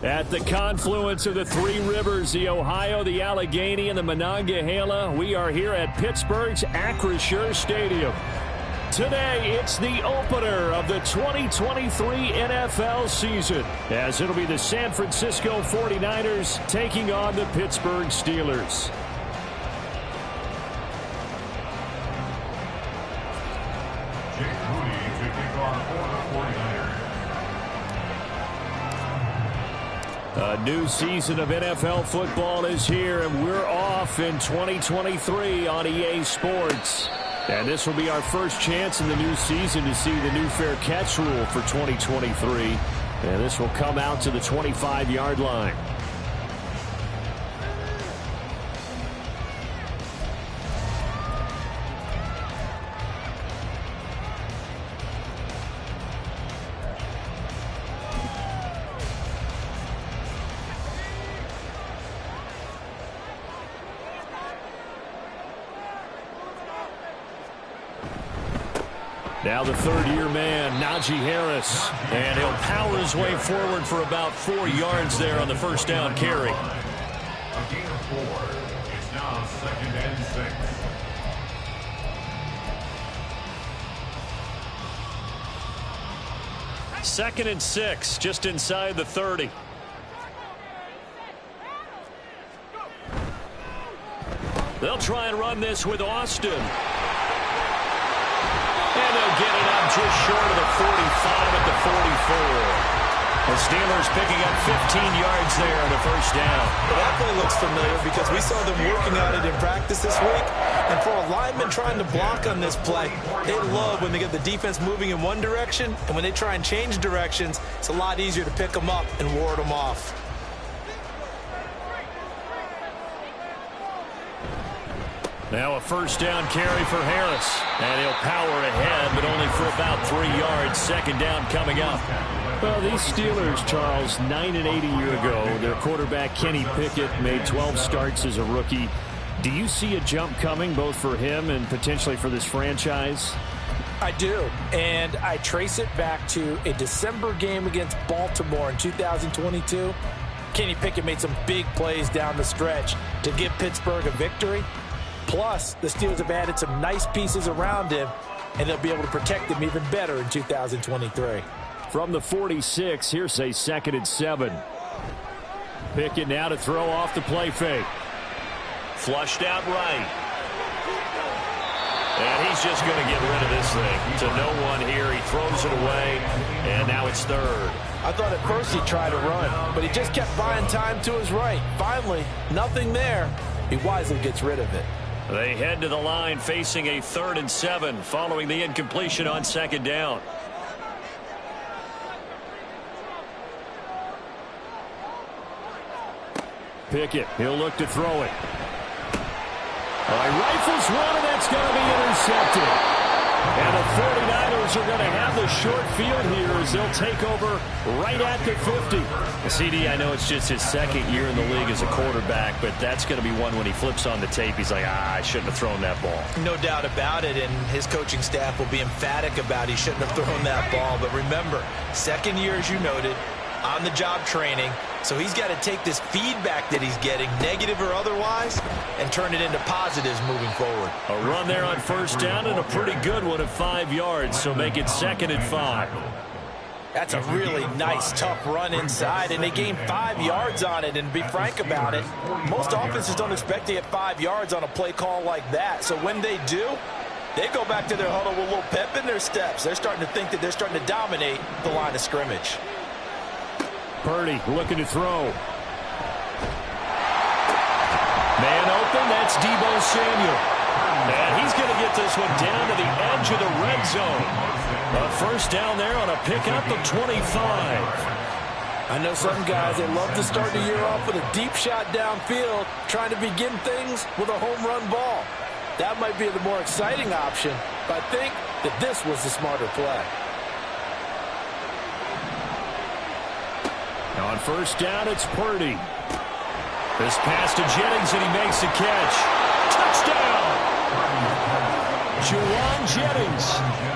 At the confluence of the three rivers, the Ohio, the Allegheny, and the Monongahela, we are here at Pittsburgh's Acrisure Stadium. Today, it's the opener of the 2023 NFL season, as it'll be the San Francisco 49ers taking on the Pittsburgh Steelers. A new season of NFL football is here, and we're off in 2023 on EA Sports. And this will be our first chance in the new season to see the new fair catch rule for 2023. And this will come out to the 25-yard line. Now the third-year man, Najee Harris. And he'll power his way forward for about 4 yards there on the first down carry. A gain of 4. It's now 2nd and 6. 2nd and 6, just inside the 30. They'll try and run this with Austin. And they'll get it up just short of the 45 at the 44. The Steelers picking up 15 yards there on the first down. Well, that play looks familiar because we saw them working on it in practice this week. And for a lineman trying to block on this play, they love when they get the defense moving in one direction. And when they try and change directions, it's a lot easier to pick them up and ward them off. Now a first down carry for Harris. And he'll power ahead, but only for about 3 yards. Second down coming up. Well, these Steelers, Charles, 9-8 a year ago. Their quarterback, Kenny Pickett, made 12 starts as a rookie. Do you see a jump coming, both for him and potentially for this franchise? I do, and I trace it back to a December game against Baltimore in 2022. Kenny Pickett made some big plays down the stretch to give Pittsburgh a victory. Plus, the Steelers have added some nice pieces around him, and they'll be able to protect him even better in 2023. From the 46, here's a 2nd and 7. Pickett now to throw off the play fake. Flushed out right. And he's just going to get rid of this thing to no one here. He throws it away, and now it's 3rd. I thought at first he'd try to run, but he just kept buying time to his right. Finally, nothing there. He wisely gets rid of it. They head to the line facing a 3rd and 7 following the incompletion on 2nd down. Pickett, he'll look to throw it. All right, rifles one, and that's going to be intercepted. And the 49ers are going to have the short field here as they'll take over right at the 50. CD, I know it's just his 2nd year in the league as a quarterback, but that's going to be one when he flips on the tape. He's like, I shouldn't have thrown that ball. No doubt about it, and his coaching staff will be emphatic about he shouldn't have thrown that ball. But remember, 2nd year, as you noted, on-the-job training. So he's got to take this feedback that he's getting, negative or otherwise, and turn it into positives moving forward. A run there on first down and a pretty good one at 5 yards, so make it 2nd and 5. That's a really nice, tough run inside, and they gained 5 yards on it. And to be frank about it, most offenses don't expect to get 5 yards on a play call like that. So when they do, they go back to their huddle with a little pep in their steps. They're starting to think that they're starting to dominate the line of scrimmage. Purdy looking to throw. Man open, that's Deebo Samuel. And he's going to get this one down to the edge of the red zone. A first down there on a pickup of 25. I know some guys, they love to start the year off with a deep shot downfield, trying to begin things with a home run ball. That might be the more exciting option, but I think that this was the smarter play. On first down, it's Purdy. This pass to Jennings, and he makes the catch. Touchdown! Juwan Jennings,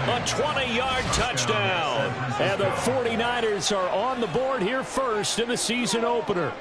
a 20-yard touchdown. And the 49ers are on the board here first in the season opener.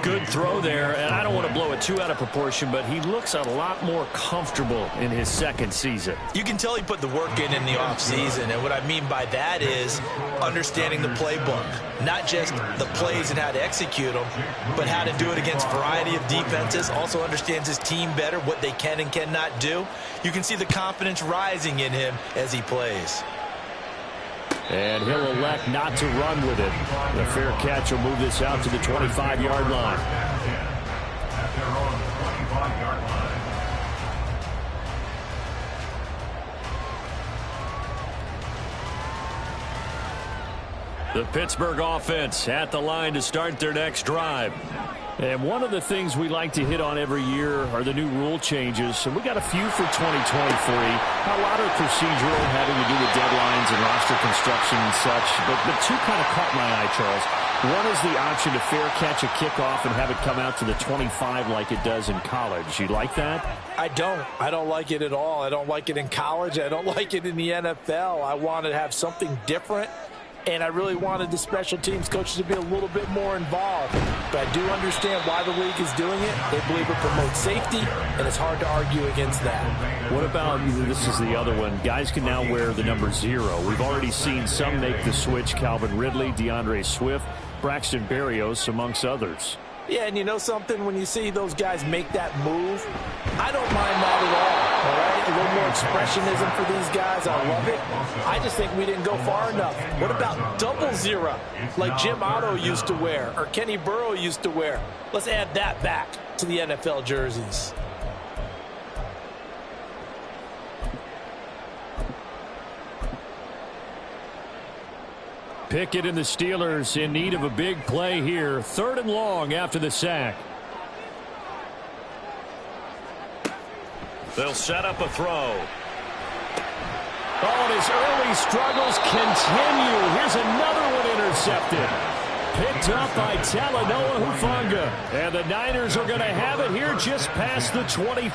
Good throw there, and I don't want to blow it too out of proportion, but he looks a lot more comfortable in his second season. You can tell he put the work in the offseason, and what I mean by that is understanding the playbook. Not just the plays and how to execute them, but how to do it against a variety of defenses. Also understands his team better, what they can and cannot do. You can see the confidence rising in him as he plays. And he'll elect not to run with it. The fair catch will move this out to the 25-yard line. At their own 25-yard line. The Pittsburgh offense at the line to start their next drive. And one of the things we like to hit on every year are the new rule changes. And we got a few for 2023. A lot are procedural, having to do with deadlines and roster construction and such. But two kind of caught my eye, Charles. One is the option to fair catch a kickoff and have it come out to the 25 like it does in college. You like that? I don't. I don't like it at all. I don't like it in college. I don't like it in the NFL. I want to have something different. And I really wanted the special teams coaches to be a little bit more involved. But I do understand why the league is doing it. They believe it promotes safety, and it's hard to argue against that. What about, this is the other one, guys can now wear the number 0. We've already seen some make the switch, Calvin Ridley, DeAndre Swift, Braxton Berrios, amongst others. Yeah, and you know something? When you see those guys make that move, I don't mind that at all right? A little more expressionism for these guys. I love it. I just think we didn't go far enough. What about double 0 like Jim Otto used to wear or Kenny Burrow used to wear? Let's add that back to the NFL jerseys. Pickett and the Steelers in need of a big play here. 3rd and long after the sack. They'll set up a throw. Oh, and his early struggles continue. Here's another one intercepted. Picked up by Talanoa Hufanga. And the Niners are going to have it here just past the 25.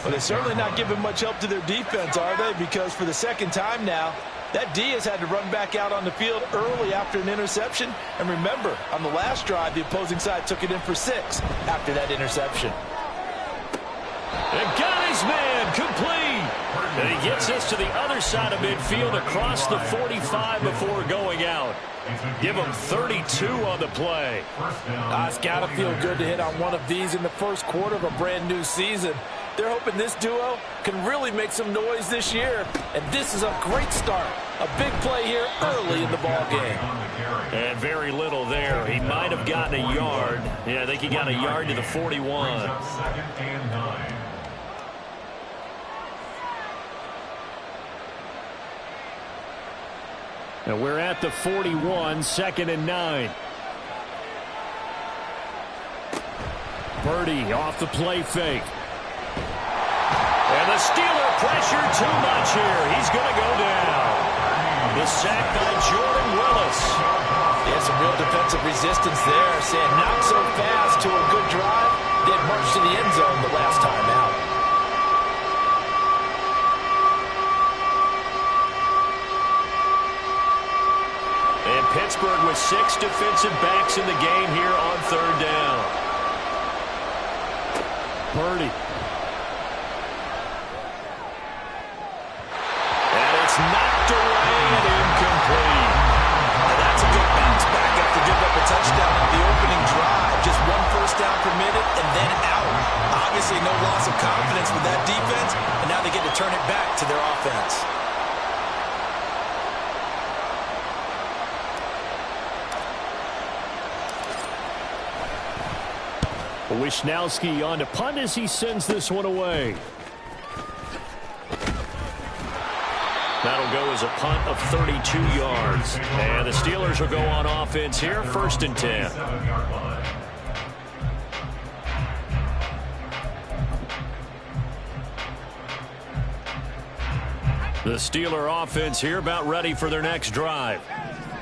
Well, they're certainly not giving much help to their defense, are they? Because for the second time now, that D has had to run back out on the field early after an interception. And remember, on the last drive, the opposing side took it in for 6 after that interception. And got his man complete. And he gets us to the other side of midfield across the 45 before going out. Give him 32 on the play. It's got to feel good to hit on one of these in the first quarter of a brand new season. They're hoping this duo can really make some noise this year. And this is a great start. A big play here early in the ball game. And very little there. He might have gotten a yard. Yeah, I think he got a yard to the 41. 2nd and 9. And we're at the 41, 2nd and 9. Purdy off the play fake. And the Steeler pressure too much here. He's going to go down. The sack by Jordan Willis. Yeah, some real defensive resistance there. Saying not so fast to a good drive. Did march to the end zone the last time out. And Pittsburgh with 6 defensive backs in the game here on 3rd down. Purdy. And it's knocked away and incomplete. And that's a good bounce back after giving up a touchdown on the opening drive. Just 1 first down permitted and then out. Obviously no loss of confidence with that defense, and now they get to turn it back to their offense. Wishnowski on to punt as he sends this one away. That'll go was a punt of 32 yards. And the Steelers will go on offense here, 1st and 10. The Steeler offense here about ready for their next drive.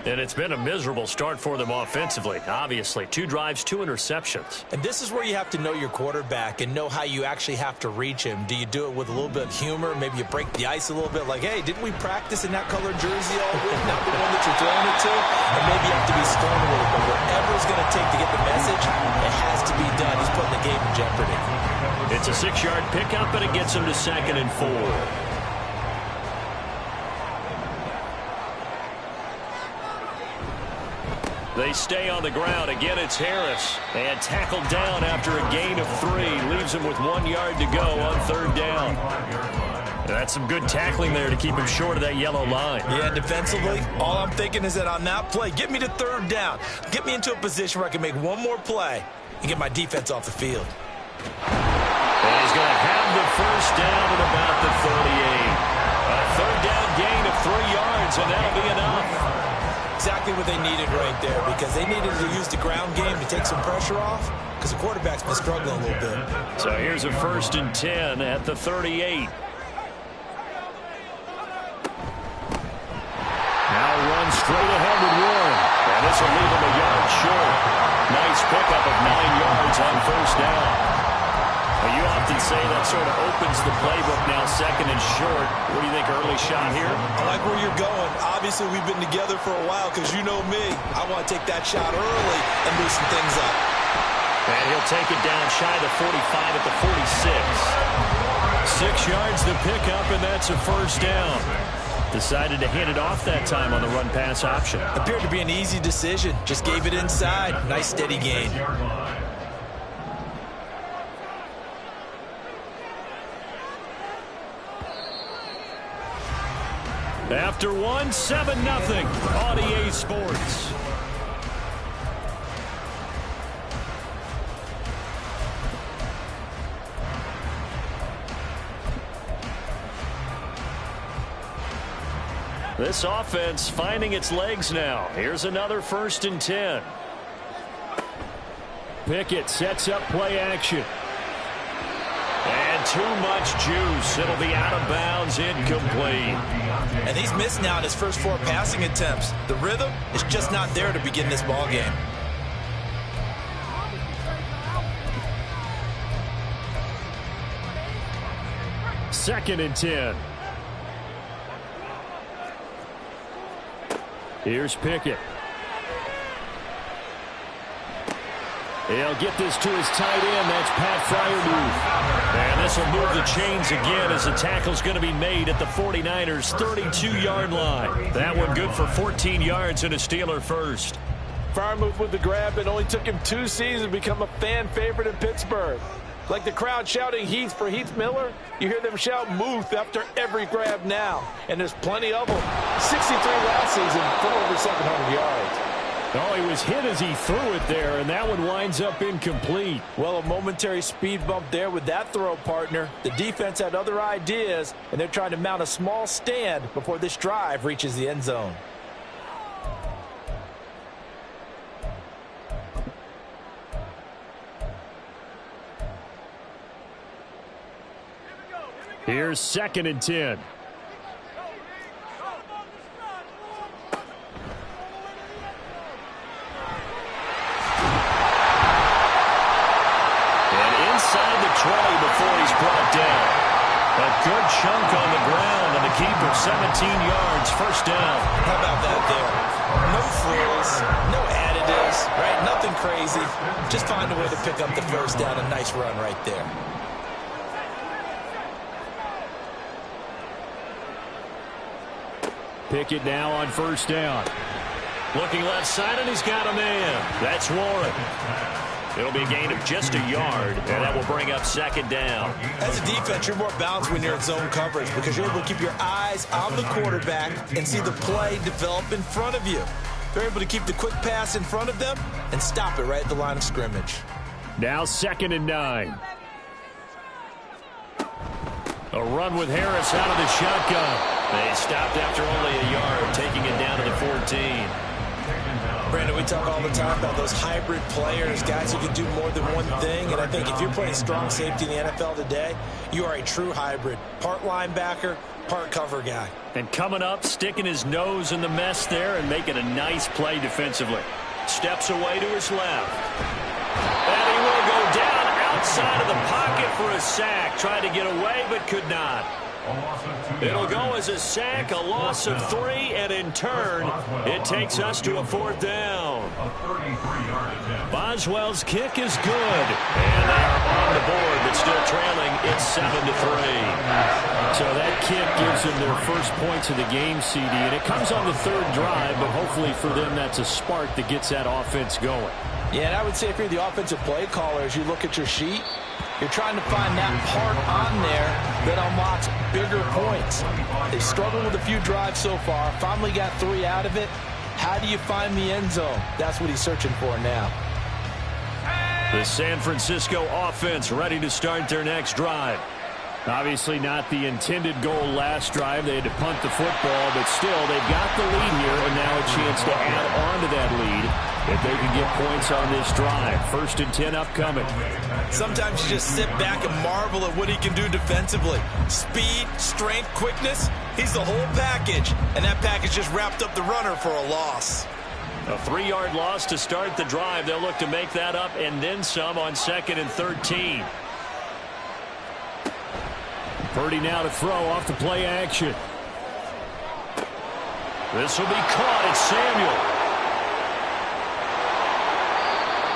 And it's been a miserable start for them offensively, obviously. 2 drives, 2 interceptions. And this is where you have to know your quarterback and know how you actually have to reach him. Do you do it with a little bit of humor? Maybe you break the ice a little bit like, hey, didn't we practice in that colored jersey all week? Not the one that you're throwing it to? And maybe you have to be stern a little bit. Whatever it's going to take to get the message, it has to be done. He's putting the game in jeopardy. It's a 6-yard pickup, and it gets him to 2nd and 4. They stay on the ground. Again, it's Harris. And tackled down after a gain of 3. Leaves him with 1 yard to go on 3rd down. And that's some good tackling there to keep him short of that yellow line. Yeah, defensively, all I'm thinking is that on that play, get me to 3rd down. Get me into a position where I can make one more play and get my defense off the field. And he's going to have the 1st down at about the 38. A 3rd down gain of 3 yards, and that'll be enough. Exactly what they needed right there, because they needed to use the ground game to take some pressure off, because the quarterback's been struggling a little bit. So here's a 1st and 10 at the 38. Now run straight ahead with Warren. And this will leave him a yard short. Nice pickup of 9 yards on 1st down. Well, you often say that sort of opens the playbook now, 2nd and short. What do you think, early shot here? I like where you're going. Obviously, we've been together for a while because you know me. I want to take that shot early and loosen things up. And he'll take it down shy of the 45 at the 46. 6 yards the pickup, and that's a 1st down. Decided to hand it off that time on the run-pass option. Appeared to be an easy decision. Just gave it inside. Nice steady gain. After 1, 7-0 on EA Sports. This offense finding its legs now. Here's another 1st and 10. Pickett sets up play action. And too much juice. It'll be out of bounds, incomplete. And he's missed now in his first 4 passing attempts. The rhythm is just not there to begin this ball game. Second and 10. Here's Pickett. He'll get this to his tight end. That's Pat Freiermuth. And this will move the chains again as the tackle's going to be made at the 49ers' 32-yard line. That one good for 14 yards and a Steeler first. Freiermuth with the grab. It only took him 2 seasons to become a fan favorite in Pittsburgh. Like the crowd shouting Heath for Heath Miller, you hear them shout Muth after every grab now. And there's plenty of them. 63 last season for over 700 yards. Oh, he was hit as he threw it there, and that one winds up incomplete. Well, a momentary speed bump there with that throw, partner. The defense had other ideas, and they're trying to mount a small stand before this drive reaches the end zone. Here's 2nd and 10. Inside the 20 before he's brought down. A good chunk on the ground, and the keeper 17 yards, 1st down. How about that there? No frills, no additives, right? Nothing crazy. Just find a way to pick up the 1st down. A nice run right there. Pickett now on 1st down. Looking left side, and he's got a man. That's Warren. It'll be a gain of just a yard, and that will bring up 2nd down. As a defense, you're more balanced when you're in zone coverage because you're able to keep your eyes on the quarterback and see the play develop in front of you. They're able to keep the quick pass in front of them and stop it right at the line of scrimmage. Now 2nd and 9. A run with Harris out of the shotgun. They stopped after only a yard, taking it down to the 14. Brandon, we talk all the time about those hybrid players, guys who can do more than one thing. And I think if you're playing strong safety in the NFL today, you are a true hybrid. Part linebacker, part cover guy. And coming up, sticking his nose in the mess there and making a nice play defensively. Steps away to his left. And he will go down outside of the pocket for a sack. Tried to get away, but could not. It'll go as a sack, a loss of 3, and in turn, it takes us to a 4th down. Boswell's kick is good. And they are on the board, but still trailing. It's 7-3. So that kick gives them their first points of the game, CD, and it comes on the 3rd drive, but hopefully for them that's a spark that gets that offense going. Yeah, and I would say if you're the offensive play caller, as you look at your sheet, you're trying to find that part on there that unlocks bigger points. They've struggled with a few drives so far, finally got 3 out of it. How do you find the end zone? That's what he's searching for now. The San Francisco offense ready to start their next drive. Obviously not the intended goal last drive. They had to punt the football, but still they've got the lead here and now a chance to add on to that lead if they can get points on this drive. 1st and 10 upcoming. Sometimes you just sit back and marvel at what he can do defensively. Speed, strength, quickness, he's the whole package. And that package just wrapped up the runner for a loss. A 3-yard loss to start the drive. They'll look to make that up and then some on 2nd and 13. Purdy now to throw off the play action. This will be caught. It's Samuel.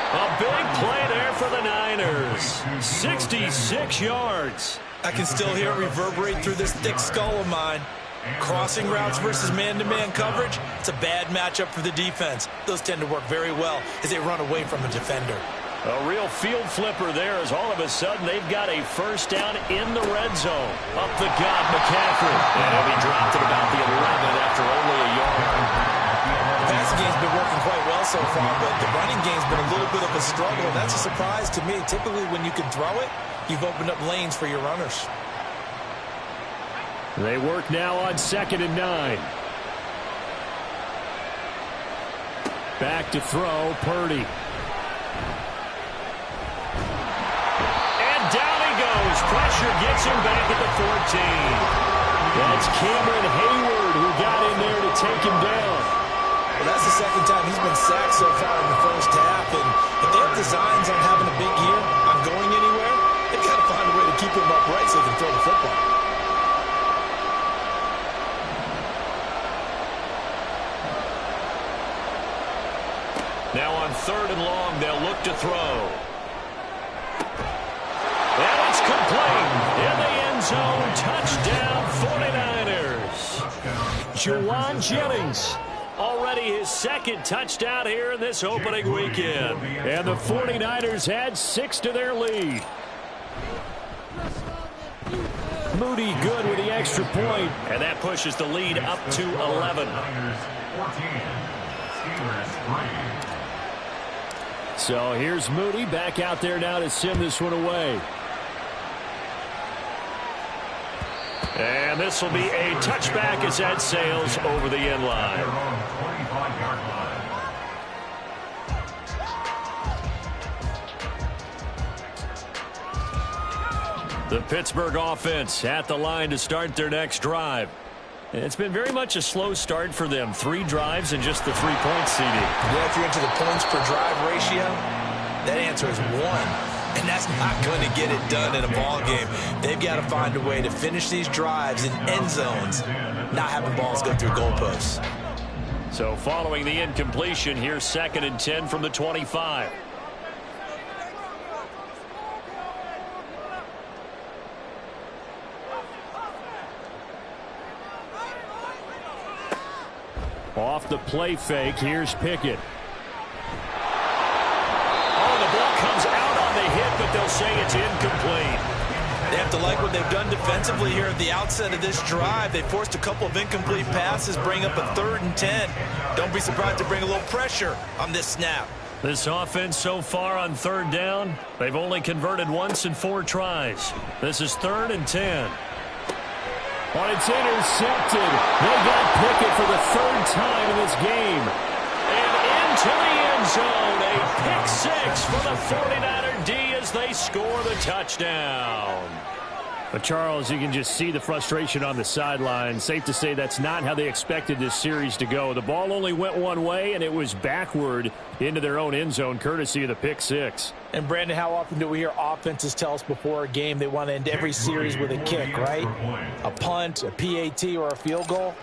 A big play there for the Niners. 66 yards. I can still hear it reverberate through this thick skull of mine. Crossing routes versus man-to-man coverage, it's a bad matchup for the defense. Those tend to work very well as they run away from a defender. A real field flipper there as all of a sudden they've got a 1st down in the red zone. Up the gut, McCaffrey. And he'll be dropped at about the 11 after only a yard. The passing game's been working quite well so far, but the running game's been a little bit of a struggle. That's a surprise to me. Typically when you can throw it, you've opened up lanes for your runners. They work now on 2nd and 9. Back to throw, Purdy. And down he goes. Pressure gets him back at the 14. That's Cameron Hayward who got in there to take him down. Well, that's the 2nd time he's been sacked so far in the 1st half. And if they have designs on having a big year, on going anywhere, they've got to find a way to keep him upright so they can throw the football. Now on 3rd and long, they'll look to throw. And it's complete. In the end zone, touchdown 49ers. Juwan Jennings, already his 2nd touchdown here in this opening weekend. And the 49ers add 6 to their lead. Moody good with the extra point. And that pushes the lead up to 11. So here's Moody back out there now to send this one away. And this will be a touchback as that sails over the end line. The Pittsburgh offense at the line to start their next drive. It's been very much a slow start for them. 3 drives and just the 3 points, CD. Yeah, if you're into the points per drive ratio, that answer is 1. And that's not going to get it done in a ball game. They've got to find a way to finish these drives in end zones, not having balls go through goalposts. So following the incompletion, here's 2nd and 10 from the 25. Off the play fake, here's Pickett. Oh, the ball comes out on the hit, but they'll say it's incomplete. They have to like what they've done defensively here at the outset of this drive. They forced a couple of incomplete passes, bring up a 3rd and 10. Don't be surprised to bring a little pressure on this snap. This offense so far on 3rd down, they've only converted once in 4 tries. This is 3rd and 10. Oh, it's intercepted. They got Pickett for the third time in this game. And into the end zone. A pick six for the 49er D as they score the touchdown. But, Charles, you can just see the frustration on the sideline. Safe to say that's not how they expected this series to go. The ball only went one way, and it was backward into their own end zone, courtesy of the pick six. And, Brandon, how often do we hear offenses tell us before a game they want to end every series with a kick, right? A punt, a PAT, or a field goal.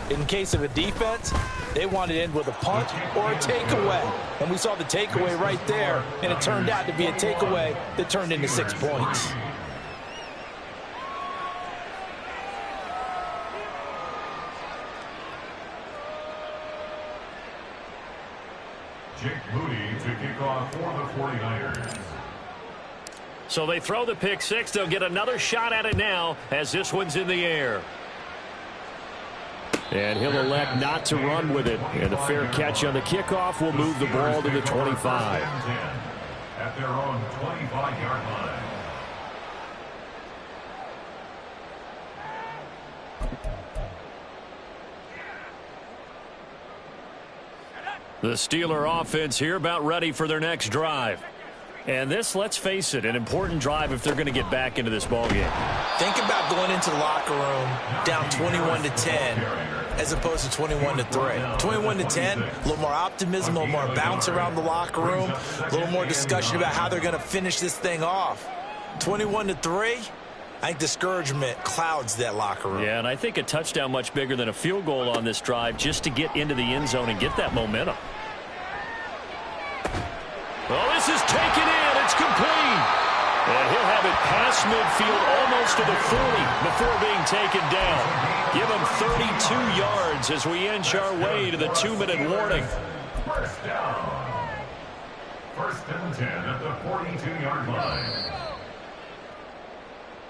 In case of a defense, they want to end with a punt or a takeaway. And we saw the takeaway right there, and it turned out to be a takeaway that turned into 6 points. Jake Moody to kick off for the 49ers. So they throw the pick six. They'll get another shot at it now as this one's in the air. And he'll elect not to run with it. And the fair catch on the kickoff will move the ball to the 25. At their own 25-yard line. The Steeler offense here about ready for their next drive. And this, let's face it, an important drive if they're going to get back into this ballgame. Think about going into the locker room down 21-10 as opposed to 21-3. 21-10, a little more optimism, a little more bounce around the locker room, a little more discussion about how they're going to finish this thing off. 21-3, I think discouragement clouds that locker room. Yeah, and I think a touchdown much bigger than a field goal on this drive just to get into the end zone and get that momentum. Well, this is taken in. It's complete. And he'll have it past midfield almost to the 40 before being taken down. Give him 32 yards as we inch our way to the 2-minute warning. First down. First and 10 at the 42-yard line.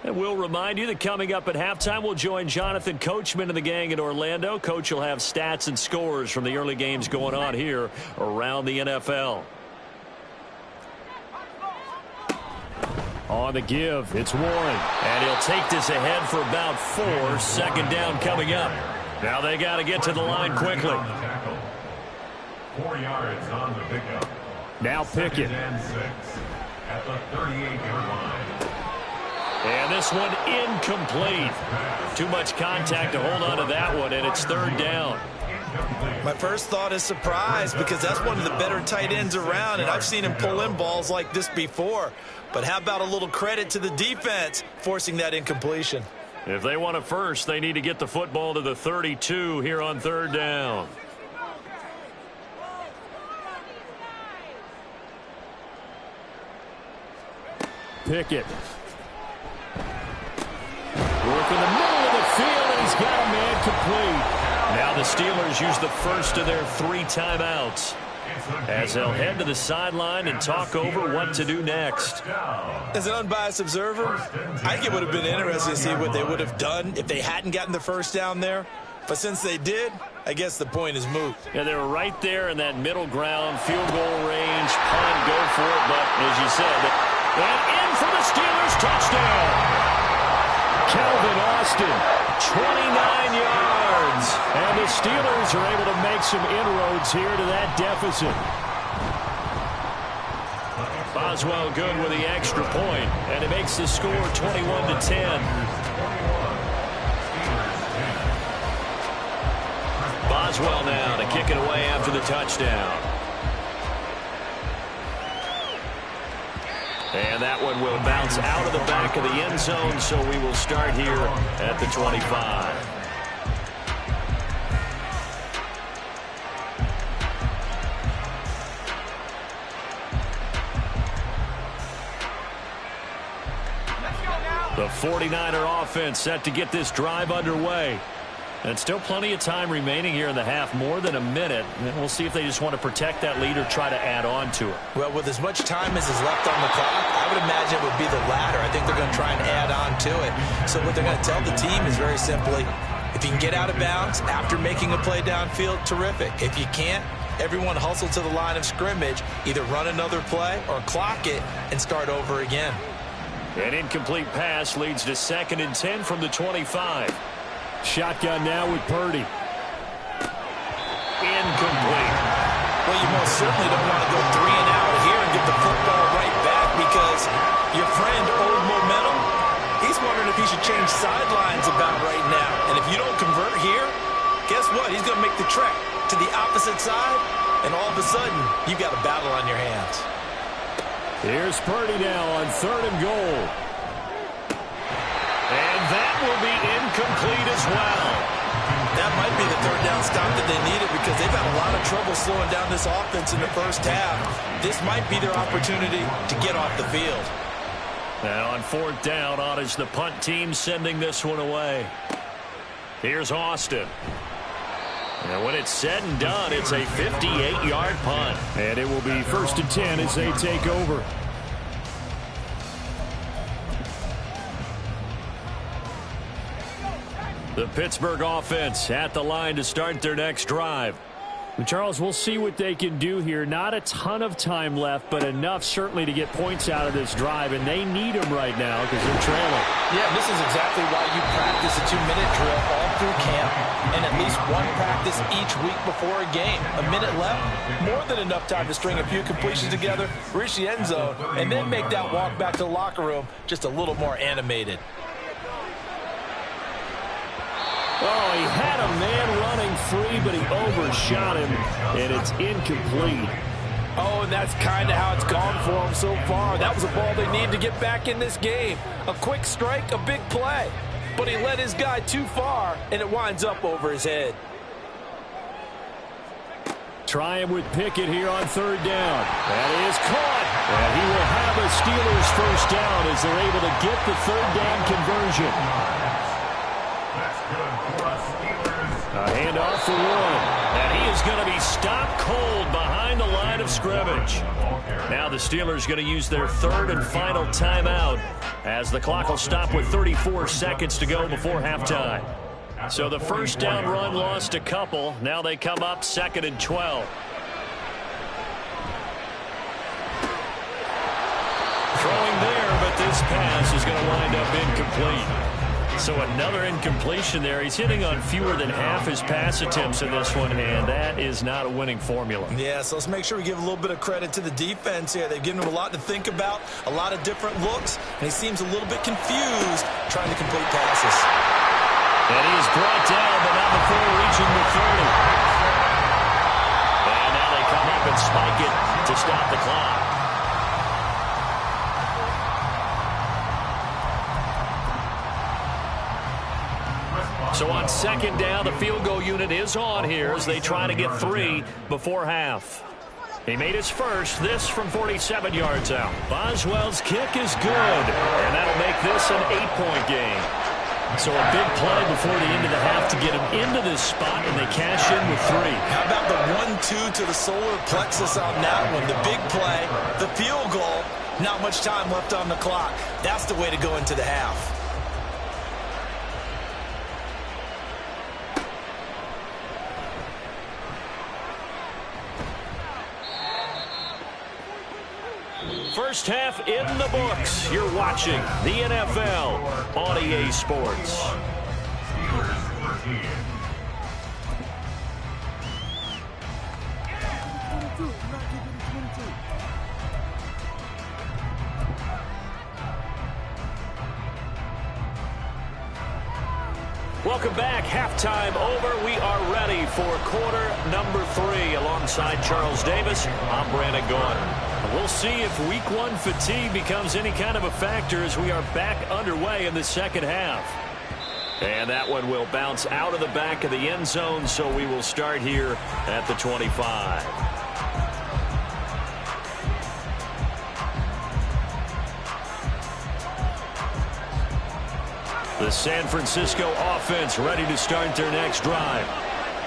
And we'll remind you that coming up at halftime, we'll join Jonathan Coachman and the gang in Orlando. Coach will have stats and scores from the early games going on here around the NFL. On the give, it's Warren. And he'll take this ahead for about 4. Second down coming up. Now they got to get to the line quickly. 4 yards on the pickup. Now Pickett. And 6 at the 38-yard line. And this one incomplete. Too much contact to hold on to that one, and it's third down. My first thought is surprise because that's one of the better tight ends around, and I've seen him pull in balls like this before. But how about a little credit to the defense forcing that incompletion? If they want a first, they need to get the football to the 32 here on third down. Pickett. Work in the middle of the field, and he's got a man complete. Now the Steelers use the first of their 3 timeouts as they'll head to the sideline and talk over what to do next. As an unbiased observer, I think it would have been interesting to see what they would have done if they hadn't gotten the first down there. But since they did, I guess the point is moot. Yeah, they were right there in that middle ground, field goal range, punt, go for it. But as you said, and in for the Steelers, touchdown. Calvin Austin, 29 yards. And the Steelers are able to make some inroads here to that deficit. Boswell good with the extra point, and it makes the score 21-10. Boswell now to kick it away after the touchdown. And that one will bounce out of the back of the end zone, so we will start here at the 25. The 49er offense set to get this drive underway. And still plenty of time remaining here in the half, more than a minute. And we'll see if they just want to protect that lead or try to add on to it. Well, with as much time as is left on the clock, I would imagine it would be the latter. I think they're going to try and add on to it. So what they're going to tell the team is very simply, if you can get out of bounds after making a play downfield, terrific. If you can't, everyone hustle to the line of scrimmage, either run another play or clock it and start over again. An incomplete pass leads to 2nd and 10 from the 25. Shotgun now with Purdy. Incomplete. Well, you most certainly don't want to go 3 and out here and get the football right back because your friend owed momentum. He's wondering if he should change sidelines about right now. And if you don't convert here, guess what? He's going to make the trek to the opposite side, and all of a sudden, you've got a battle on your hands. Here's Purdy now on 3rd and goal. And that will be incomplete as well. That might be the 3rd down stop that they needed because they've had a lot of trouble slowing down this offense in the first half. This might be their opportunity to get off the field. And on 4th down, on is the punt team sending this one away. Here's Austin. And when it's said and done, it's a 58-yard punt. And it will be 1st and 10 as they take over. The Pittsburgh offense at the line to start their next drive. And Charles, we'll see what they can do here. Not a ton of time left, but enough certainly to get points out of this drive, and they need them right now because they're trailing. Yeah, this is exactly why you practice a 2-minute drill all through camp and at least one practice each week before a game. A minute left, more than enough time to string a few completions together, reach the end zone, and then make that walk back to the locker room just a little more animated. Oh, he had a man running free, but he overshot him, and it's incomplete. Oh, and that's kind of how it's gone for him so far. That was a ball they need to get back in this game. A quick strike, a big play. But he led his guy too far, and it winds up over his head. Try him with Pickett here on 3rd down. That is caught. And he will have a Steelers 1st down as they're able to get the 3rd down conversion. A handoff for one. And he is going to be stopped cold behind the line of scrimmage. Now the Steelers going to use their 3rd and final timeout as the clock will stop with 34 seconds to go before halftime. So the 1st down run lost a couple. Now they come up 2nd and 12. Throwing there, but this pass is going to wind up incomplete. So another incompletion there. He's hitting on fewer than half his pass attempts in this one, and that is not a winning formula. Yeah, so let's make sure we give a little bit of credit to the defense here. They've given him a lot to think about, a lot of different looks, and he seems a little bit confused trying to complete passes. And he is brought down, but not before reaching the 30. And now they come up and spike it to stop the clock. So on 2nd down, the field goal unit is on here as they try to get 3 before half. He made his first, this from 47 yards out. Boswell's kick is good, and that'll make this an 8-point game. So a big play before the end of the half to get him into this spot, and they cash in with 3. How about the 1-2 to the solar plexus on that one? The big play, the field goal, not much time left on the clock. That's the way to go into the half. First half in the books. You're watching the NFL on EA Sports. Welcome back. Halftime over. We are ready for quarter number 3. Alongside Charles Davis, I'm Brandon Gaudin. We'll see if week 1 fatigue becomes any kind of a factor as we are back underway in the second half. And that one will bounce out of the back of the end zone, so we will start here at the 25. The San Francisco offense ready to start their next drive.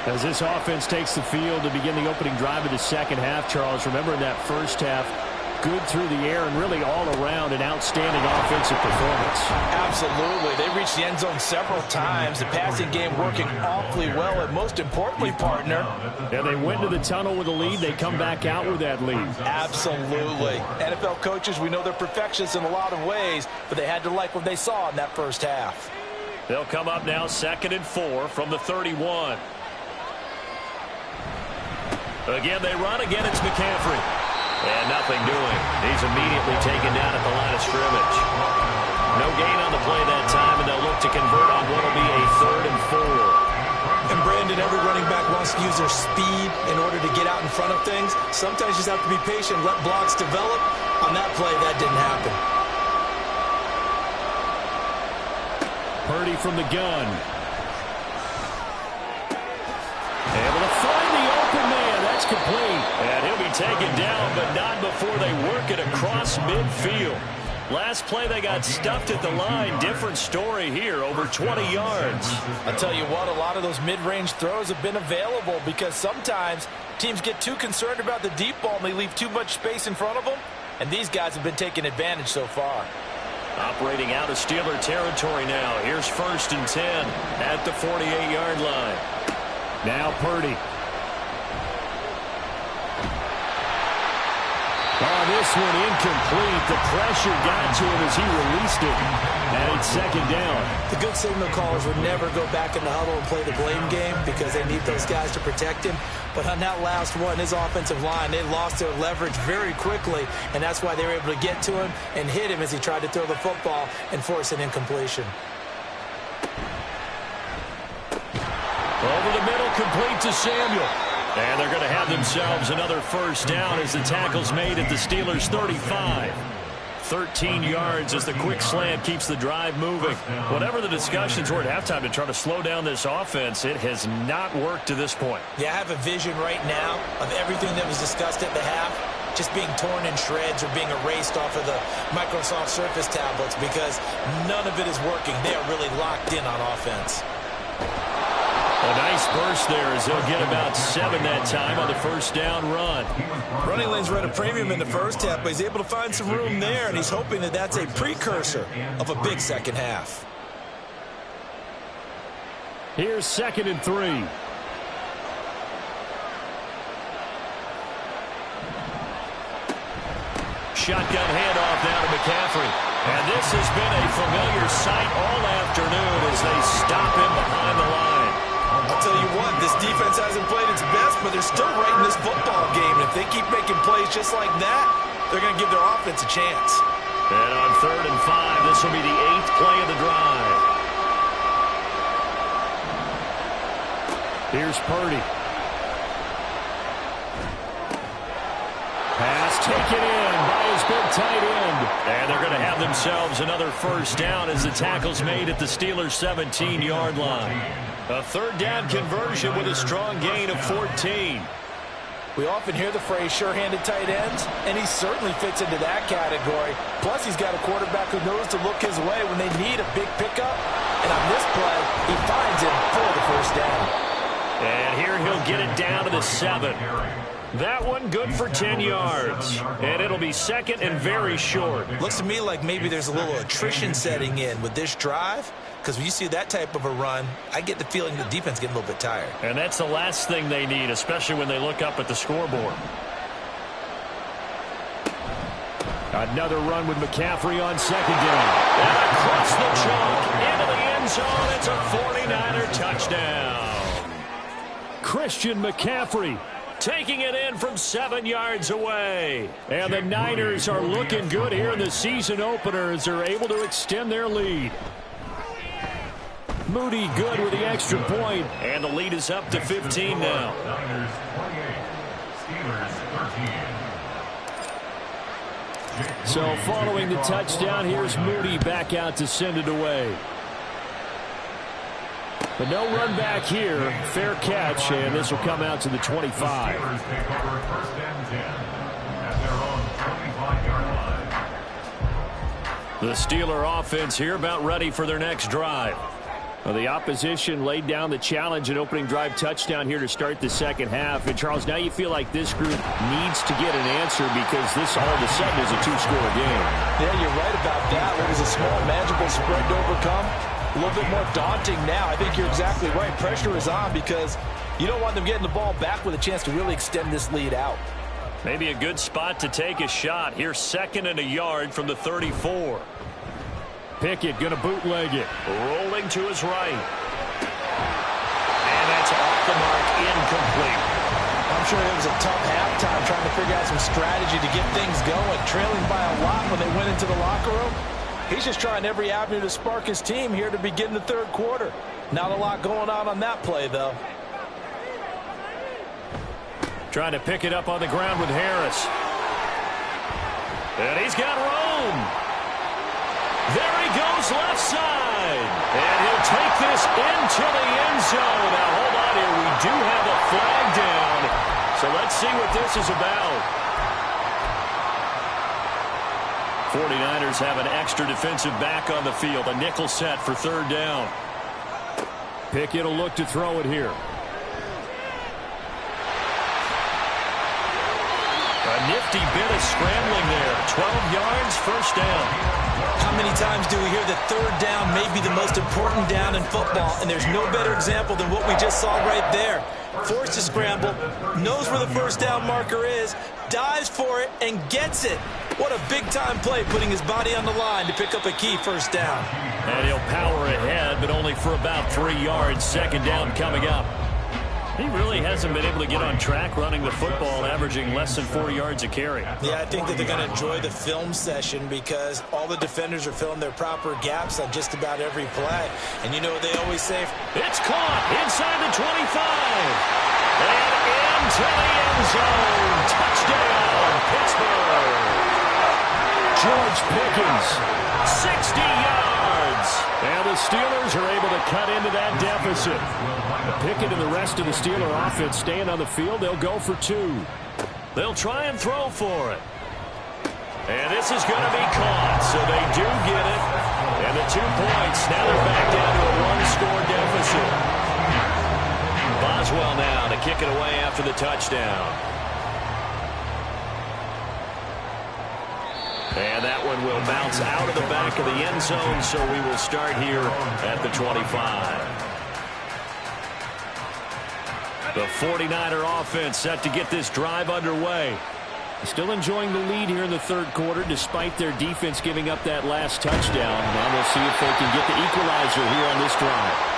As this offense takes the field to begin the opening drive of the second half, Charles, remember in that first half, good through the air and really all around an outstanding offensive performance. Absolutely. They reached the end zone several times. The passing game working awfully well, and most importantly, partner. Yeah, they went to the tunnel with a lead. They come back out with that lead. Absolutely. NFL coaches, we know they're perfectionists in a lot of ways, but they had to like what they saw in that first half. They'll come up now 2nd and 4 from the 31. Again, they run. Again, it's McCaffrey. And nothing doing. He's immediately taken down at the line of scrimmage. No gain on the play that time, and they'll look to convert on what will be a 3rd and 4. And Brandon, every running back wants to use their speed in order to get out in front of things. Sometimes you just have to be patient, let blocks develop. On that play, that didn't happen. Purdy from the gun. Able to find the open man. That's complete. And he'll be taken down, but not before they work it across midfield. Last play, they got stuffed at the line. Different story here, over 20 yards. I'll tell you what, a lot of those mid-range throws have been available because sometimes teams get too concerned about the deep ball and they leave too much space in front of them. And these guys have been taking advantage so far. Operating out of Steeler territory now. Here's 1st and 10 at the 48-yard line. Now Purdy. Oh, this one incomplete. The pressure got to him as he released it. And it's 2nd down. The good signal callers would never go back in the huddle and play the blame game because they need those guys to protect him. But on that last one, his offensive line, they lost their leverage very quickly, and that's why they were able to get to him and hit him as he tried to throw the football and force an incompletion. Over the middle, complete to Samuel. And they're going to have themselves another 1st down as the tackle's made at the Steelers' 35. 13 yards as the quick slant keeps the drive moving. Whatever the discussions were at halftime to try to slow down this offense, it has not worked to this point. Yeah, I have a vision right now of everything that was discussed at the half just being torn in shreds or being erased off of the Microsoft Surface tablets because none of it is working. They are really locked in on offense. A nice burst there as they'll get about 7 that time on the 1st down run. Running lanes were at a premium in the first half, but he's able to find some room there, and he's hoping that that's a precursor of a big second half. Here's 2nd and 3. Shotgun handoff down to McCaffrey. And this has been a familiar sight all afternoon as they stop him behind the line. I'll tell you what, this defense hasn't played its best, but they're still right in this football game. And if they keep making plays just like that, they're going to give their offense a chance. And on 3rd and 5, this will be the 8th play of the drive. Here's Purdy. Pass taken in by his big tight end. And they're going to have themselves another 1st down as the tackle's made at the Steelers' 17-yard line. A 3rd down conversion with a strong gain of 14. We often hear the phrase sure-handed tight ends, and he certainly fits into that category. Plus, he's got a quarterback who knows to look his way when they need a big pickup. And on this play, he finds him for the 1st down. And here he'll get it down to the 7. That one good for 10 yards. And it'll be 2nd and very short. Looks to me like maybe there's a little attrition setting in with this drive. Because when you see that type of a run, I get the feeling the defense getting a little bit tired. And that's the last thing they need, especially when they look up at the scoreboard. Another run with McCaffrey on 2nd down. And across the chalk into the end zone. It's a 49er touchdown. Christian McCaffrey taking it in from 7 yards away. And the Niners are looking good here in the season opener as they're able to extend their lead. Moody good with the extra point, and the lead is up to 15 now. Niners 28, Steelers 13. So following the touchdown, here's Moody back out to send it away. But no run back here. Fair catch, and this will come out to the 25. Steelers take over 1st and 10 at their own 25-yard line. The Steeler offense here about ready for their next drive. Well, the opposition laid down the challenge and opening drive touchdown here to start the 2nd half. And, Charles, now you feel like this group needs to get an answer because this all of a sudden is a 2-score game. Yeah, you're right about that. It was a small, manageable spread to overcome. A little bit more daunting now. I think you're exactly right. Pressure is on because you don't want them getting the ball back with a chance to really extend this lead out. Maybe a good spot to take a shot. Here's 2nd and a yard from the 34. Pickett going to bootleg it. Rolling to his right. And that's off the mark, incomplete. I'm sure it was a tough halftime trying to figure out some strategy to get things going. Trailing by a lot when they went into the locker room. He's just trying every avenue to spark his team here to begin the third quarter. Not a lot going on that play, though. Trying to pick it up on the ground with Harris. And he's got room. There he goes left side. And he'll take this into the end zone. Now, hold on here. We do have a flag down. So let's see what this is about. 49ers have an extra defensive back on the field. A nickel set for third down. Pickett will look to throw it here. A nifty bit of scrambling there. 12 yards, first down. How many times do we hear that third down may be the most important down in football, and there's no better example than what we just saw right there. Forced to scramble, knows where the first down marker is, dives for it, and gets it. What a big-time play, putting his body on the line to pick up a key first down. And he'll power ahead, but only for about 3 yards. Second down coming up. He really hasn't been able to get on track running the football, averaging less than 4 yards a carry. Yeah, I think that they're going to enjoy the film session because all the defenders are filling their proper gaps on just about every play. And you know what they always say? It's caught inside the 25. And into the end zone. Touchdown, Pittsburgh. George Pickens, 60 yards. And the Steelers are able to cut into that deficit. Pickett and the rest of the Steeler offense staying on the field. They'll go for 2. They'll try and throw for it. And this is going to be caught, so they do get it. And the 2 points, now they're back down to a 1-score deficit. Boswell now to kick it away after the touchdown. And that one will bounce out of the back of the end zone, so we will start here at the 25. The 49er offense set to get this drive underway. Still enjoying the lead here in the third quarter despite their defense giving up that last touchdown. Now we'll see if they can get the equalizer here on this drive.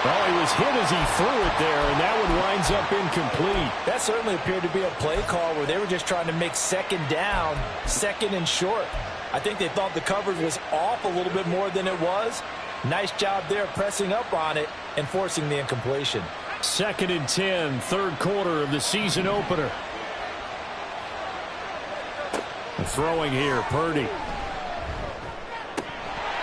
Well, he was hit as he threw it there, and that one winds up incomplete. That certainly appeared to be a play call where they were just trying to make second down, second and short. I think they thought the coverage was off a little bit more than it was. Nice job there pressing up on it and forcing the incompletion. 2nd and 10, third quarter of the season opener. Throwing here, Purdy.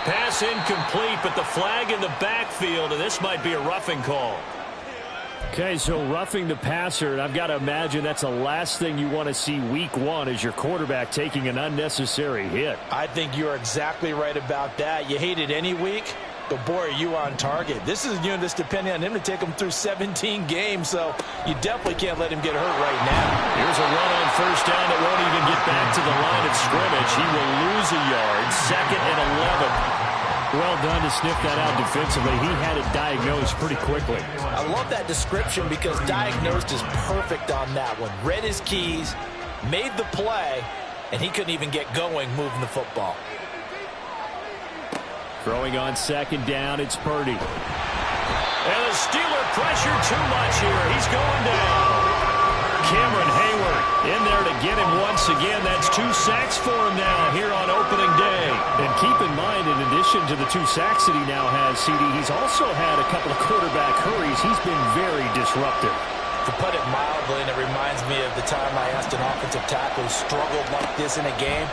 Pass incomplete, but the flag in the backfield, and this might be a roughing call. Okay, so roughing the passer, and I've got to imagine that's the last thing you want to see week 1 as your quarterback taking an unnecessary hit. I think you're exactly right about that. You hate it any week, but boy, are you on target. This is a unit that's depending on him to take him through 17 games, so you definitely can't let him get hurt right now. Here's a run on first down that won't even get back to the line of scrimmage. He will lose a yard, 2nd and 11. Well done to sniff that out defensively. He had it diagnosed pretty quickly. I love that description because diagnosed is perfect on that one. Read his keys, made the play, and he couldn't even get going moving the football. Throwing on second down, it's Purdy. And the Steeler pressure too much here. He's going down. Cameron Hayward in there to get him once again. That's 2 sacks for him now here on opening day. And keep in mind, in addition to the 2 sacks that he now has, CD, he's also had a couple of quarterback hurries. He's been very disruptive. To put it mildly, and it reminds me of the time I asked an offensive tackle who struggled like this in a game.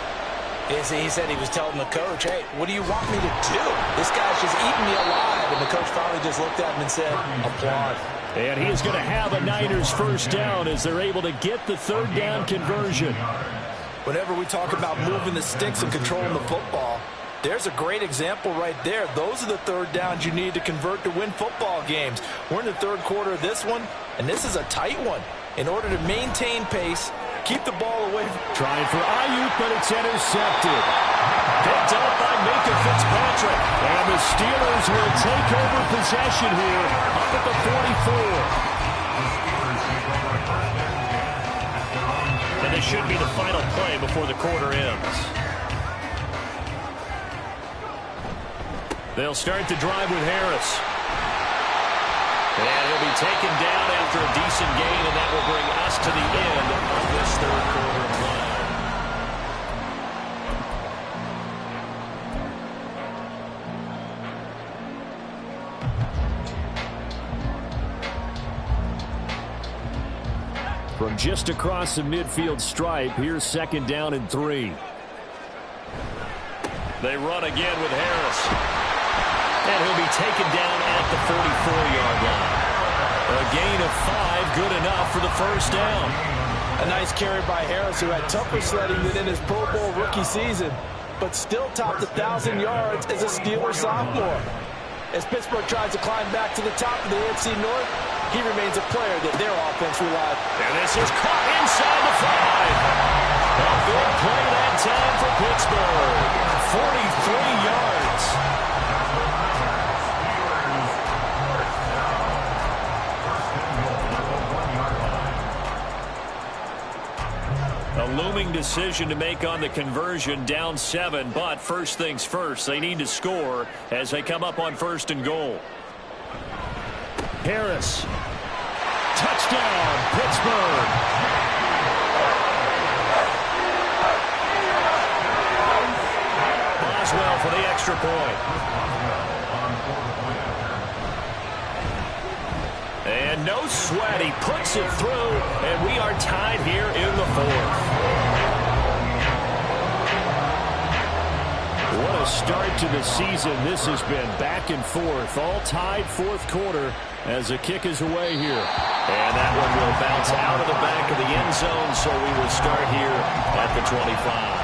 He said he was telling the coach, hey, what do you want me to do? This guy's just eating me alive. And the coach finally just looked at him and said, applaud. And he is going to have a Niners first down as they're able to get the third down conversion. Whenever we talk about moving the sticks and controlling the football, there's a great example right there. Those are the third downs you need to convert to win football games. We're in the third quarter of this one, and this is a tight one. In order to maintain pace, keep the ball away. Trying for Ayuk, but it's intercepted. Picked up by Minka Fitzpatrick. And the Steelers will take over possession here up at the 44. And this should be the final play before the quarter ends. They'll start the drive with Harris. And he'll be taken down after a decent gain, and that will bring us to the end of this third quarter of play. From just across the midfield stripe, here's 2nd down and 3. They run again with Harris. And he'll be taken down at the 44-yard line. A gain of 5, good enough for the first down. A nice carry by Harris, who had tougher sledding than in his Pro Bowl rookie season, but still topped 1,000 yards as a Steeler sophomore. As Pittsburgh tries to climb back to the top of the AFC North, he remains a player that their offense relied. And this is caught inside the 5. A big play that time for Pittsburgh. 43 yards. A looming decision to make on the conversion, down 7, but first things first, they need to score as they come up on 1st and goal. Harris. Touchdown, Pittsburgh. Boswell for the extra point. And no sweat, he puts it through, and we are tied here in the 4th. What a start to the season this has been. Back and forth, all tied 4th quarter as the kick is away here. And that one will bounce out of the back of the end zone, so we will start here at the 25.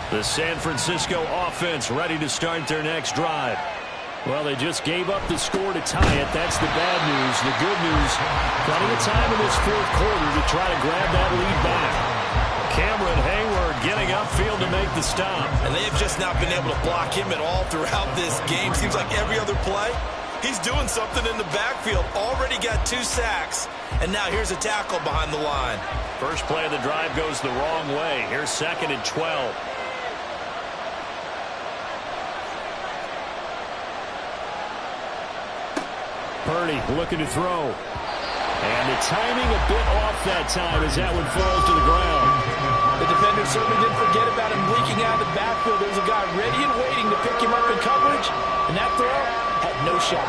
The San Francisco offense ready to start their next drive. Well, they just gave up the score to tie it. That's the bad news. The good news, plenty of time in this 4th quarter to try to grab that lead back. Cameron Hayward getting upfield to make the stop. And they have just not been able to block him at all throughout this game. Seems like every other play, he's doing something in the backfield. Already got 2 sacks, and now here's a tackle behind the line. First play of the drive goes the wrong way. Here's 2nd and 12. Purdy looking to throw. And the timing a bit off that time as that one falls to the ground. The defender certainly didn't forget about him leaking out of the backfield. There's a guy ready and waiting to pick him up in coverage, and that throw had no shot.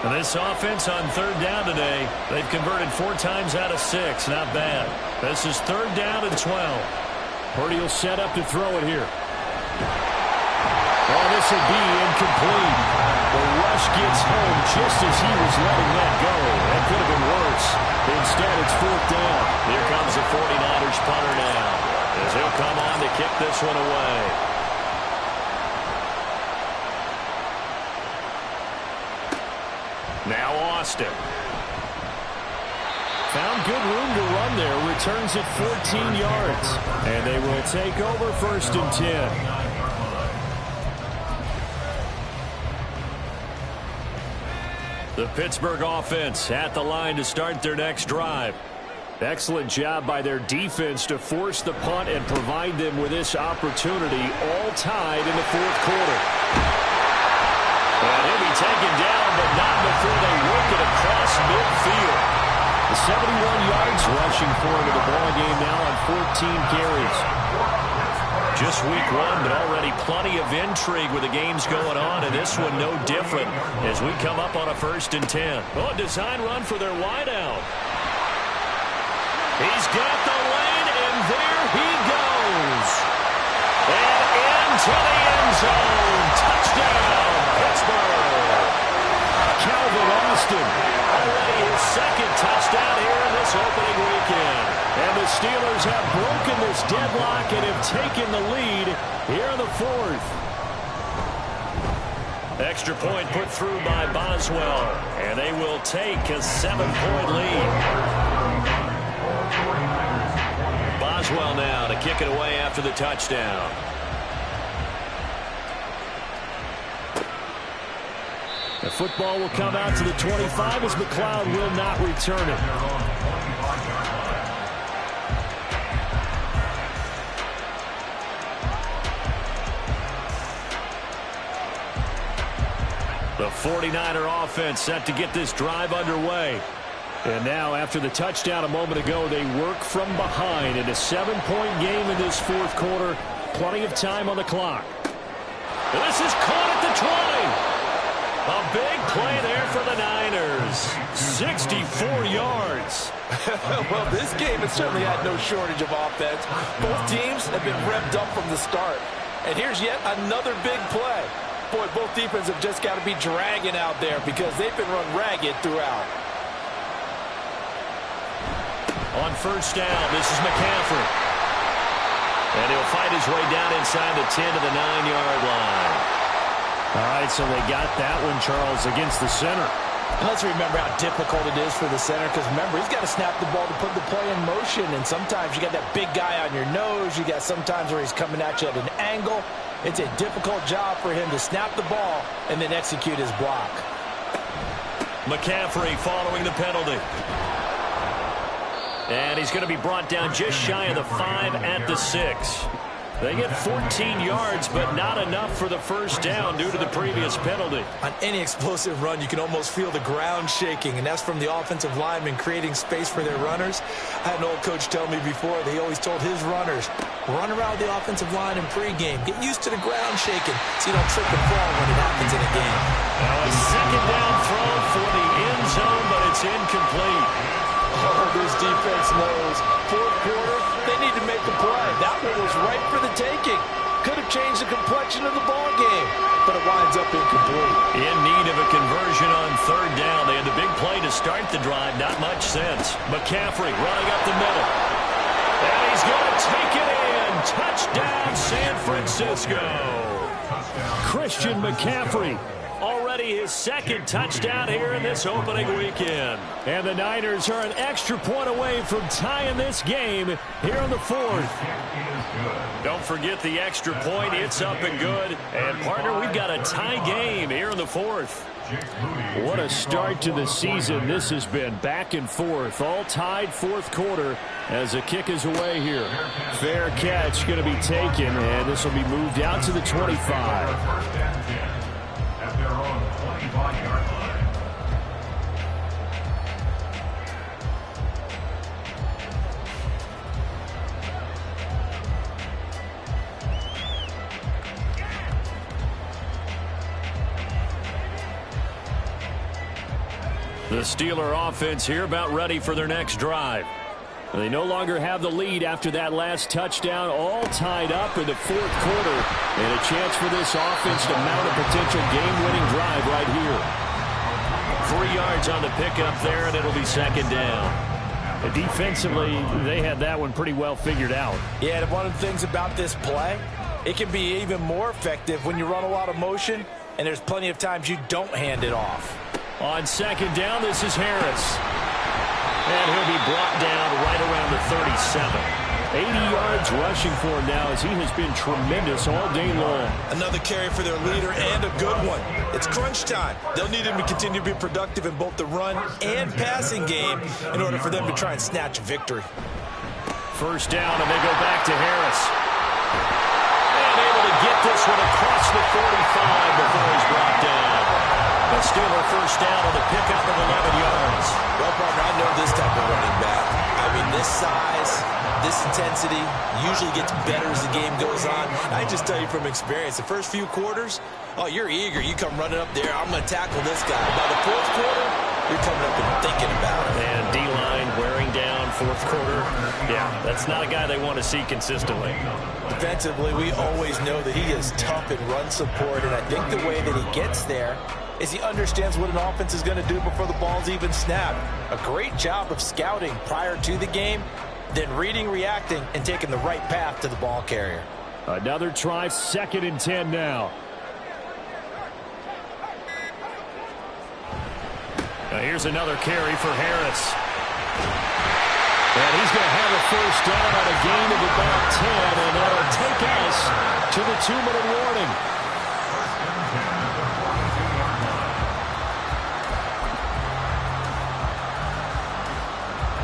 And this offense on 3rd down today, they've converted 4 times out of 6. Not bad. This is 3rd down and 12. Purdy will set up to throw it here. Oh, this will be incomplete. The rush gets home just as he was letting that go. That could have been worse. Instead, it's 4th down. Here comes the 49ers punter now, as he'll come on to kick this one away. Now Austin. Found good room to run there. Returns it 14 yards. And they will take over 1st and 10. The Pittsburgh offense at the line to start their next drive. Excellent job by their defense to force the punt and provide them with this opportunity, all tied in the 4th quarter. And he'll be taken down, but not before they work it across midfield. The 71 yards rushing for him to the ballgame now on 14 carries. Just week 1, but already plenty of intrigue with the games going on, and this one no different as we come up on a 1st and 10. Oh, a design run for their wideout. He's got the lane, and there he goes. And into the end zone. Touchdown, Pittsburgh. Calvin Austin, already his 2nd touchdown here in this opening weekend. And the Steelers have broken this deadlock and have taken the lead here in the 4th. Extra point put through by Boswell, and they will take a 7-point lead. Boswell now to kick it away after the touchdown. The football will come out to the 25 as McLeod will not return it. The 49er offense set to get this drive underway. And now, after the touchdown a moment ago, they work from behind in a 7-point game in this fourth quarter. Plenty of time on the clock. This is caught at the 20. A big play there for the Niners. 64 yards. Well, this game has certainly had no shortage of offense. Both teams have been revved up from the start. And here's yet another big play. Boy, both defenses have just got to be dragging out there because they've been run ragged throughout. On first down, this is McCaffrey. And he'll fight his way down inside the 10 to the 9-yard line. All right, so they got that one, Charles, against the center. And let's remember how difficult it is for the center because, remember, he's got to snap the ball to put the play in motion. And sometimes you got that big guy on your nose. You got sometimes where he's coming at you at an angle. It's a difficult job for him to snap the ball and then execute his block. McCaffrey following the penalty. And he's going to be brought down just shy of the 5 at the 6. They get 14 yards, but not enough for the first down due to the previous penalty. On any explosive run, you can almost feel the ground shaking, and that's from the offensive linemen creating space for their runners. I had an old coach tell me before, he always told his runners, run around the offensive line in pregame. Get used to the ground shaking so you don't trip and fall when it happens in a game. Now a second down throw for the end zone, but it's incomplete. Oh, this defense knows. Fourth quarter, they need to make the play. That one was right for the taking. Could have changed the complexion of the ball game, but it winds up incomplete. In need of a conversion on third down. They had the big play to start the drive. Not much sense. McCaffrey running up the middle. And he's going to take it in. Touchdown, San Francisco. Christian McCaffrey. Already his second touchdown here in this opening weekend. And the Niners are an extra point away from tying this game here in the fourth. Don't forget the extra point. It's up and good. And, partner, we've got a tie game here in the fourth. What a start to the season this has been. Back and forth, all tied fourth quarter as the kick is away here. Fair catch going to be taken, and this will be moved out to the 25. Their own 25-yard line. The Steeler offense here about ready for their next drive. They no longer have the lead after that last touchdown, all tied up in the fourth quarter. And a chance for this offense to mount a potential game-winning drive right here. 3 yards on the pickup there, and it'll be second down. Defensively, they had that one pretty well figured out. Yeah, and one of the things about this play, it can be even more effective when you run a lot of motion, and there's plenty of times you don't hand it off. On second down, this is Harris. And he'll be brought down right around the 37. 80 yards rushing for him now as he has been tremendous all day long. Another carry for their leader and a good one. It's crunch time. They'll need him to continue to be productive in both the run and passing game in order for them to try and snatch a victory. First down, and they go back to Harris. And able to get this one across the 45 before he's brought down. The Steeler first down on the pickup of 11 yards. Well, partner, I know this type of running back. I mean, this size, this intensity usually gets better as the game goes on. I just tell you from experience, the first few quarters, oh, you're eager. You come running up there, I'm going to tackle this guy. By the fourth quarter, you're coming up and thinking about it. And D-line wearing down fourth quarter. Yeah, that's not a guy they want to see consistently. Defensively, we always know that he is tough in run support, and I think the way that he gets there is he understands what an offense is going to do before the ball's even snapped. A great job of scouting prior to the game, then reading, reacting, and taking the right path to the ball carrier. Another try, 2nd and 10 now. Here's another carry for Harris. And he's going to have a first down on a gain of about 10, and that'll take us to the 2-minute warning.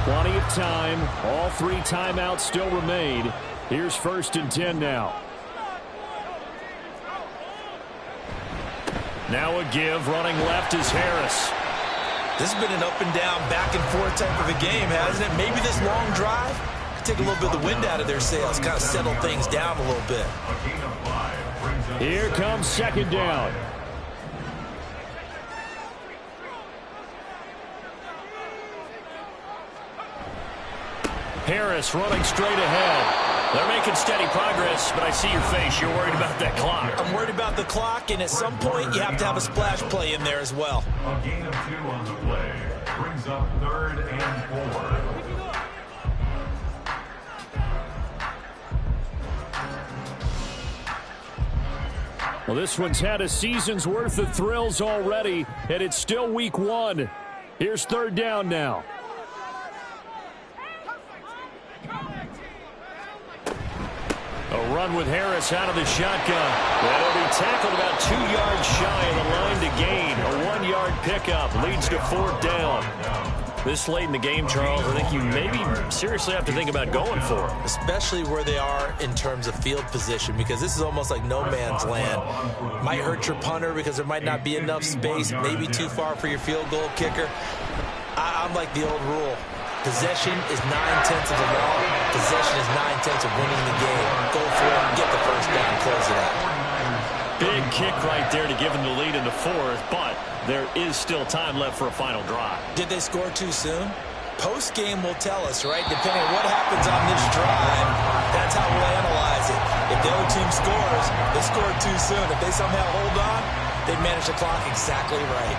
Plenty of time. All 3 timeouts still remain. Here's 1st and 10 now. Now a give. Running left is Harris. This has been an up and down, back and forth type of a game, hasn't it? Maybe this long drive could take a little bit of the wind out of their sails, kind of settle things down a little bit. Here comes 2nd down. Harris running straight ahead. They're making steady progress, but I see your face. You're worried about that clock. I'm worried about the clock, and at some point, you have to have a splash play in there as well. A gain of 2 on the play brings up 3rd and 4. Well, this one's had a season's worth of thrills already, and it's still week 1. Here's 3rd down now. A run with Harris out of the shotgun. That'll be tackled about 2 yards shy of the line to gain. A 1-yard pickup leads to 4th down. This late in the game, Charles, I think you maybe seriously have to think about going for it. Especially where they are in terms of field position, because this is almost like no man's land. Might hurt your punter because there might not be enough space, maybe too far for your field goal kicker. I'm like the old rule. Possession is 9/10 of the law. Possession is 9/10 of winning the game. Go for it, get the first down, close it out. Big kick right there to give them the lead in the 4th, but there is still time left for a final drive. Did they score too soon? Post-game will tell us, right? Depending on what happens on this drive, that's how we'll analyze it. If the other team scores, they scored too soon. If they somehow hold on, they manage the clock exactly right.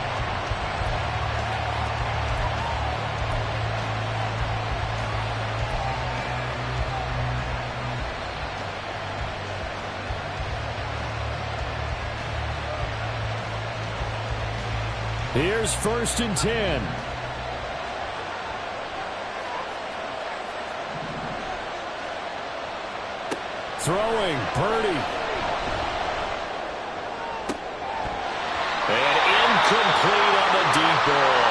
Here's 1st and 10. Throwing, Purdy. And incomplete on the deep ball.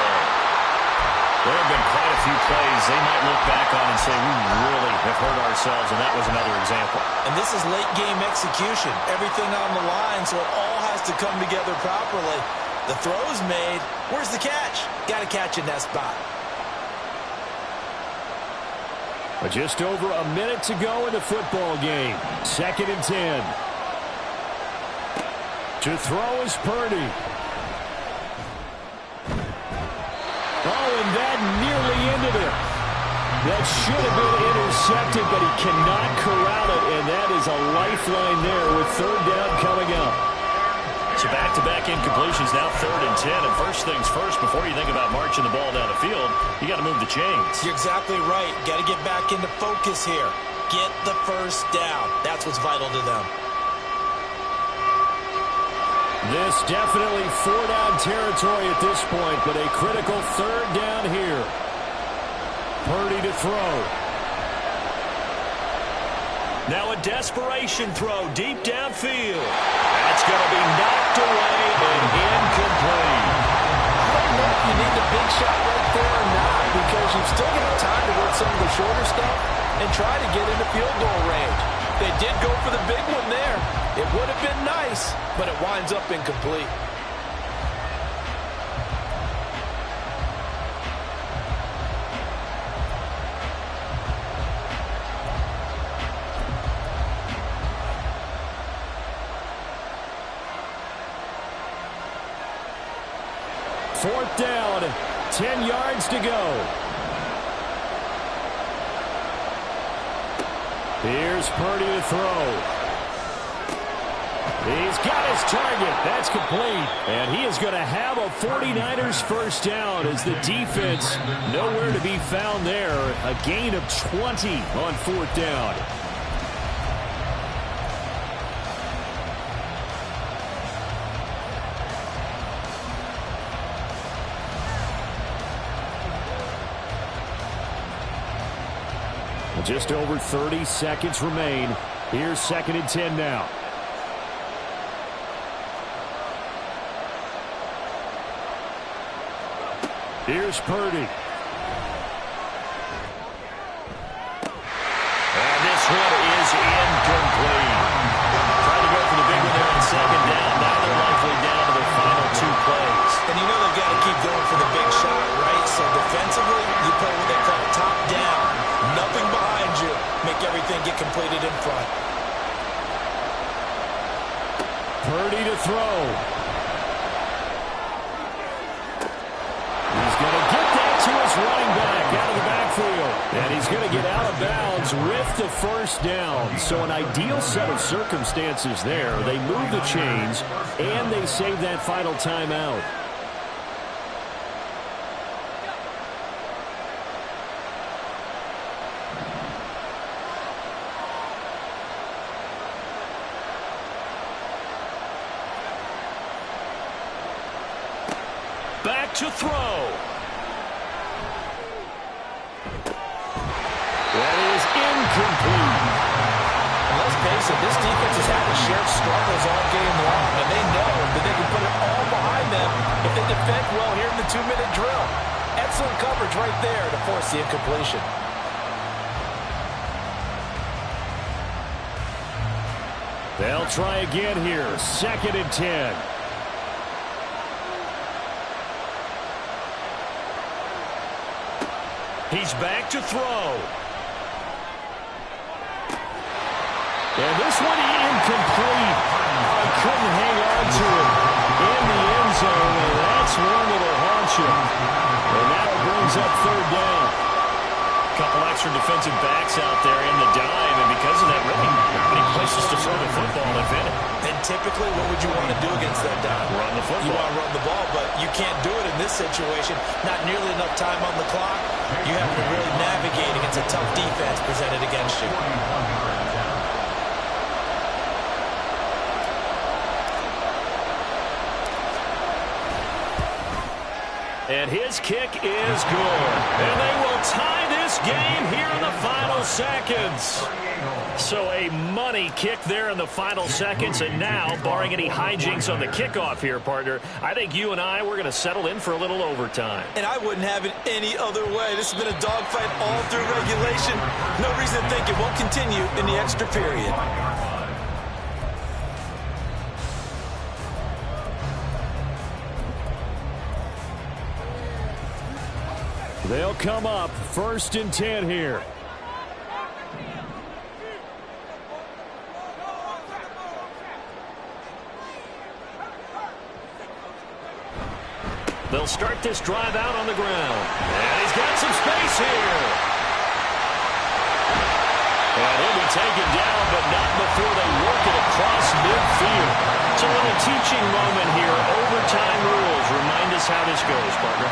There have been quite a few plays they might look back on and say, we really have hurt ourselves, and that was another example. And this is late game execution. Everything on the line, so it all has to come together properly. The throw's made. Where's the catch? Got to catch in that spot. Just over a minute to go in the football game. 2nd and 10. To throw is Purdy. Oh, and that nearly ended it. That should have been intercepted, but he cannot corral it, and that is a lifeline there with 3rd down coming up. So back-to-back incompletions, now 3rd and 10. And first things first, before you think about marching the ball down the field, you got to move the chains. You're exactly right. Got to get back into focus here. Get the first down. That's what's vital to them. This definitely 4-down territory at this point, but a critical 3rd down here. Purdy to throw. Now a desperation throw deep downfield. That's going to be knocked away and incomplete. I don't know if you need the big shot right there or not, because you've still got time to work some of the shorter stuff and try to get into field goal range. They did go for the big one there. It would have been nice, but it winds up incomplete. Fourth down, 10 yards to go. Here's Purdy to throw. He's got his target. That's complete. And he is going to have a 49ers first down as the defense nowhere to be found there. A gain of 20 on 4th down. Just over 30 seconds remain. Here's 2nd and 10 now. Here's Purdy. And this one is incomplete. Trying to go for the big one there on 2nd down. Now they're likely down to their final 2 plays. And you know they've got to keep going for the big shot, right? So defensively, you play what they call top down. Nothing behind you. Make everything get completed in front. Purdy to throw. He's going to get that to his running back out of the backfield. And he's going to get out of bounds with the 1st down. So an ideal set of circumstances there. They move the chains, and they save that final timeout. Back to throw. That is incomplete. And let's face it, this defense has had its share of struggles all game long, and they know that they can put it all behind them if they defend well here in the 2-minute drill. Excellent coverage right there to force the incompletion. They'll try again here. 2nd and 10. He's back to throw. And this one incomplete. I couldn't hang on to it in the end zone, and that's one that'll haunt you. And now it brings up 3rd down. A couple extra defensive backs out there in the dime, and because of that, really not many places to throw the football, if any. And typically, what would you want to do against that dime? Run the football. You want to run the ball, but you can't do it in this situation. Not nearly enough time on the clock. You have to really navigate against a tough defense presented against you. And his kick is good. And they will tie this game here in the final seconds. So a money kick there in the final seconds. And now, barring any hijinks on the kickoff here, partner, I think you and I, we're going to settle in for a little overtime. And I wouldn't have it any other way. This has been a dogfight all through regulation. No reason to think it won't continue in the extra period. They'll come up 1st and 10 here. They'll start this drive out on the ground. And he's got some space here. And he'll be taken down, but not before they work it across midfield. It's a little teaching moment here. Overtime rules. Remind us how this goes, partner.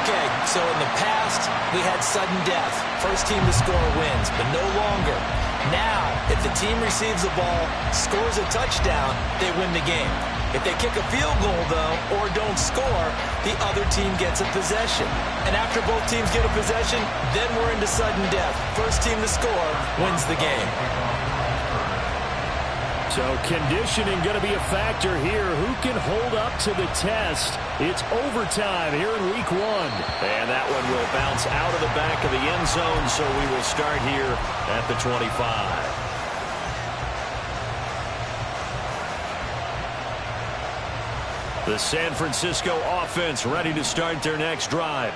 Okay, so in the past, we had sudden death. First team to score wins, but no longer. Now, if the team receives the ball, scores a touchdown, they win the game. If they kick a field goal, though, or don't score, the other team gets a possession. And after both teams get a possession, then we're into sudden death. First team to score wins the game. So conditioning going to be a factor here. Who can hold up to the test? It's overtime here in week 1. And that one will bounce out of the back of the end zone, so we will start here at the 25. The San Francisco offense ready to start their next drive.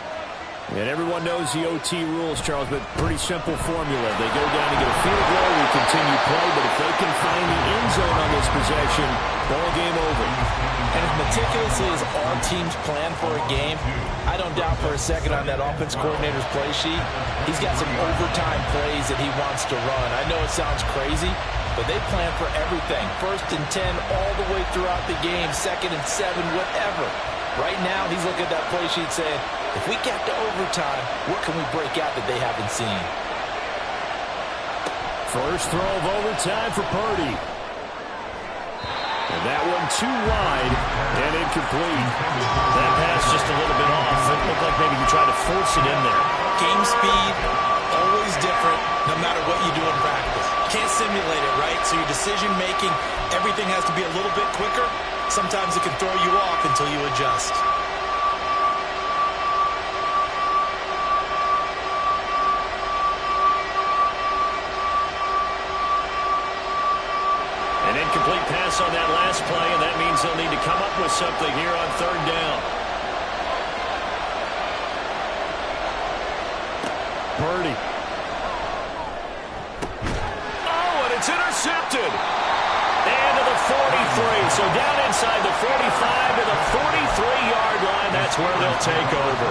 And everyone knows the OT rules, Charles, but pretty simple formula. They go down to get a field goal, we continue play, but if they can find the end zone on this possession, ball game over. And as meticulously as all teams plan for a game, I don't doubt for a second on that offense coordinator's play sheet, he's got some overtime plays that he wants to run. I know it sounds crazy, but they plan for everything. 1st and 10 all the way throughout the game, 2nd and 7, whatever. Right now, he's looking at that play sheet saying, if we get to overtime, what can we break out that they haven't seen? First throw of overtime for Purdy. And that one too wide and incomplete. That pass just a little bit off. It looked like maybe he tried to force it in there. Game speed, always different, no matter what you do in practice. Can't simulate it, right? So your decision-making, everything has to be a little bit quicker. Sometimes it can throw you off until you adjust. An incomplete pass on that last play, and that means they'll need to come up with something here on third down. Purdy. Oh, and it's intercepted. And to the 43. So down inside the 45 to the 43-yard line. That's where they'll take over.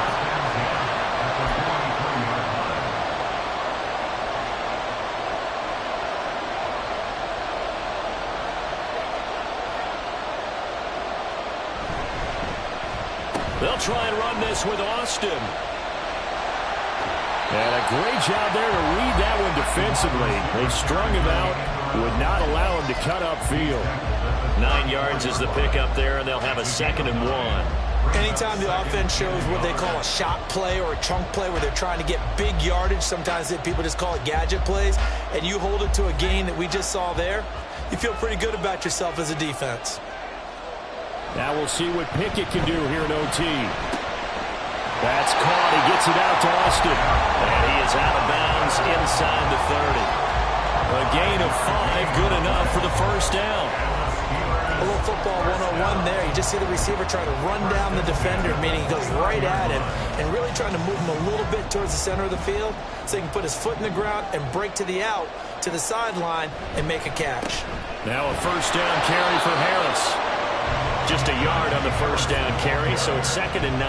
They'll try and run this with Austin. And a great job there to read that one defensively. They strung him out, would not allow him to cut upfield. 9 yards is the pickup there, and they'll have a 2nd and 1. Anytime the offense shows what they call a shot play or a chunk play where they're trying to get big yardage, sometimes people just call it gadget plays, and you hold it to a gain that we just saw there, you feel pretty good about yourself as a defense. Now we'll see what Pickett can do here in OT. That's caught. He gets it out to Austin. And he is out of bounds inside the 30. A gain of 5, good enough for the first down. A little football 101 there. You just see the receiver trying to run down the defender, meaning he goes right at him and really trying to move him a little bit towards the center of the field so he can put his foot in the ground and break to the out, to the sideline, and make a catch. Now a first down carry for Harris. Just a yard on the first down carry, so it's 2nd and 9.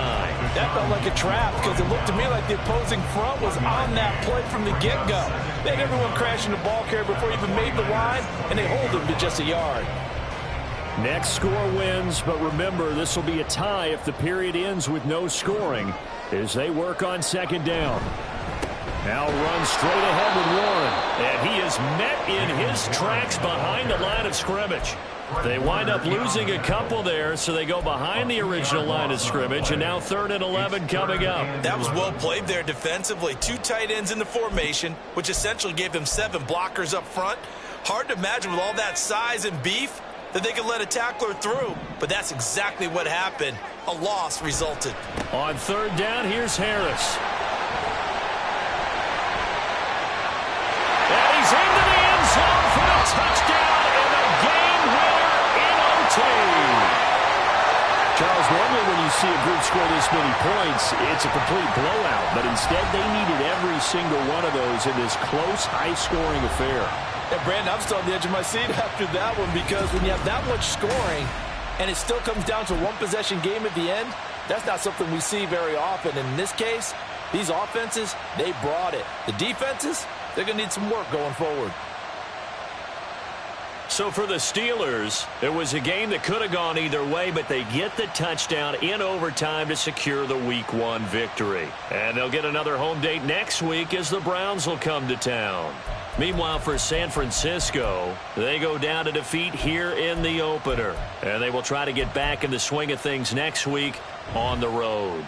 That felt like a trap because it looked to me like the opposing front was on that play from the get-go. They had everyone crashing the ball carrier before he even made the line, and they hold him to just a yard. Next score wins, but remember, this will be a tie if the period ends with no scoring as they work on 2nd down. Now run straight ahead with Warren. And he is met in his tracks behind the line of scrimmage. They wind up losing a couple there, so they go behind the original line of scrimmage, and now 3rd and 11 coming up. That was well played there defensively. 2 tight ends in the formation, which essentially gave them 7 blockers up front. Hard to imagine with all that size and beef that they could let a tackler through, but that's exactly what happened. A loss resulted. On 3rd down, here's Harris. And he's into the end zone for the touchdown and a game winner in OT. Charles, normally when you see a group score this many points, it's a complete blowout, but instead they needed every single one of those in this close, high-scoring affair. And Brandon, I'm still on the edge of my seat after that one because when you have that much scoring and it still comes down to a one-possession game at the end, that's not something we see very often. And in this case, these offenses, they brought it. The defenses, they're going to need some work going forward. So for the Steelers, it was a game that could have gone either way, but they get the touchdown in overtime to secure the Week 1 victory. And they'll get another home date next week as the Browns will come to town. Meanwhile, for San Francisco, they go down to defeat here in the opener. And they will try to get back in the swing of things next week on the road.